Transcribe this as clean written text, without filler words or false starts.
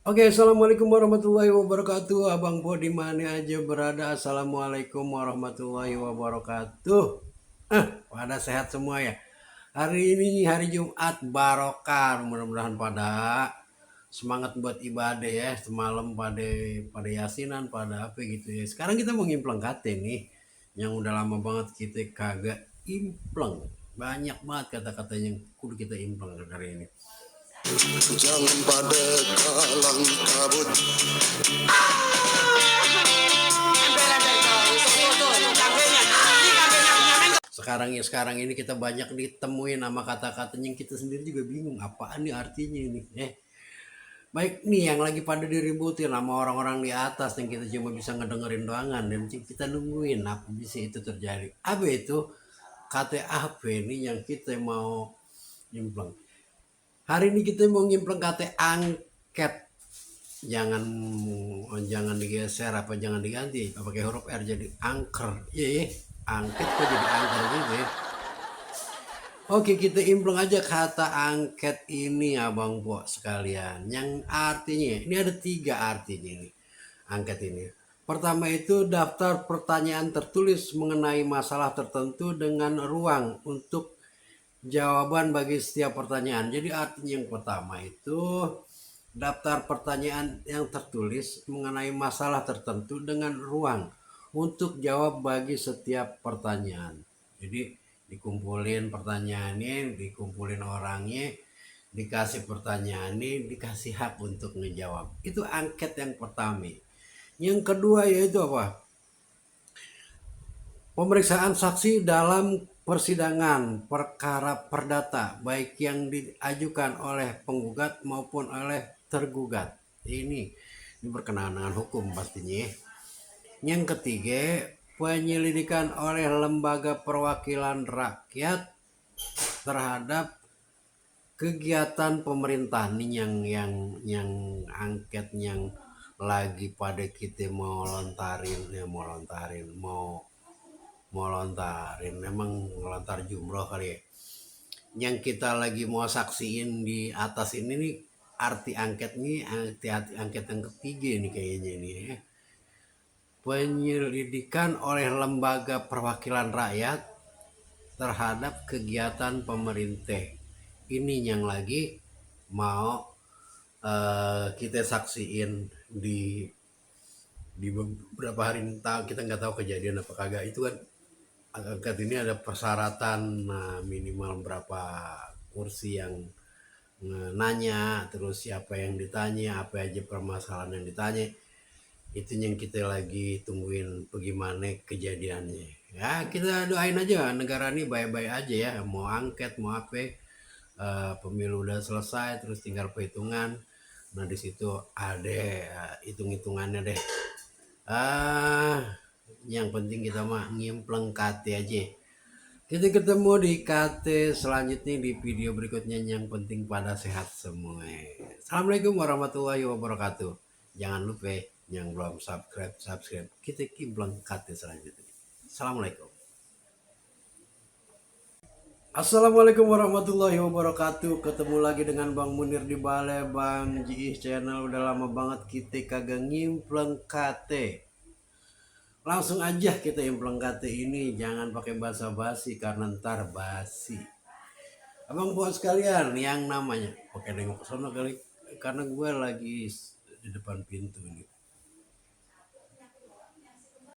Oke, assalamualaikum warahmatullahi wabarakatuh. Abang Po di mana aja berada. Assalamualaikum warahmatullahi wabarakatuh. Pada sehat semua ya. Hari ini hari Jumat barokah. Mudah-mudahan pada semangat buat ibadah ya. Semalam pada yasinan, pada apa gitu ya. Sekarang kita mau ngimplang kate nih, yang udah lama banget kita kagak impleng. Banyak banget kata-kata yang kudu kita impleng hari ini. Jangan pada kalang kabut. Sekarang ini kita banyak ditemuin nama kata-kata yang kita sendiri juga bingung apaan nih artinya ini. Baik nih yang lagi pada diributin sama orang-orang di atas yang kita cuma bisa ngedengerin doangan dan kita nungguin apa bisa itu terjadi. Apa itu? Kata apa ini yang kita mau nyemplung? Hari ini kita mau nyemplung kata angket. Jangan jangan digeser apa jangan diganti apa pakai huruf R jadi angker. Iya, angket kok jadi angker gitu ya. Oke, kita impleng aja kata angket ini abang po sekalian. Yang artinya, ini ada 3 artinya ini. Angket ini. Pertama itu daftar pertanyaan tertulis mengenai masalah tertentu dengan ruang untuk jawaban bagi setiap pertanyaan. Jadi artinya yang pertama itu daftar pertanyaan yang tertulis mengenai masalah tertentu dengan ruang untuk jawab bagi setiap pertanyaan. Jadi dikumpulin pertanyaannya, dikumpulin orangnya, dikasih pertanyaannya, dikasih hak untuk ngejawab. Itu angket yang pertama. Yang kedua yaitu apa? Pemeriksaan saksi dalam persidangan perkara perdata baik yang diajukan oleh penggugat maupun oleh tergugat. Ini berkenaan dengan hukum pastinya. Yang ketiga, penyelidikan oleh lembaga perwakilan rakyat terhadap kegiatan pemerintah nih yang angket yang lagi pada kita mau lontarin memang lontar jumroh kali ya, yang kita lagi mau saksiin di atas ini nih. Arti angket nih, arti angket yang ketiga nih kayaknya nih ya. Penyelidikan oleh lembaga perwakilan rakyat terhadap kegiatan pemerintah ini yang lagi mau kita saksiin di beberapa hari ini. Kita nggak tahu kejadian apa kagak itu kan. Angket ini ada persyaratan minimal berapa kursi yang nanya, terus siapa yang ditanya, apa aja permasalahan yang ditanya. Itu yang kita lagi tungguin bagaimana kejadiannya. Ya kita doain aja negara ini baik-baik aja ya. Mau angket mau apa, pemilu udah selesai terus tinggal perhitungan. Nah di situ ada hitung-hitungannya deh. Yang penting kita mah ngimpleng KT aja. Kita ketemu di KT selanjutnya di video berikutnya. Yang penting pada sehat semua. Assalamualaikum warahmatullahi wabarakatuh. Jangan lupa yang belum subscribe. Kita kimpleng KT selanjutnya. Assalamualaikum. Assalamualaikum warahmatullahi wabarakatuh. Ketemu lagi dengan Bang Munir di Balai Bang Jiih Channel. Udah lama banget kita kagak ngimpleng KT. Langsung aja kita impleng KT ini, jangan pakai basa-basi karena ntar basi. Abang buat sekalian yang namanya, oke nengok ke sana kali, karena gue lagi di depan pintu ini.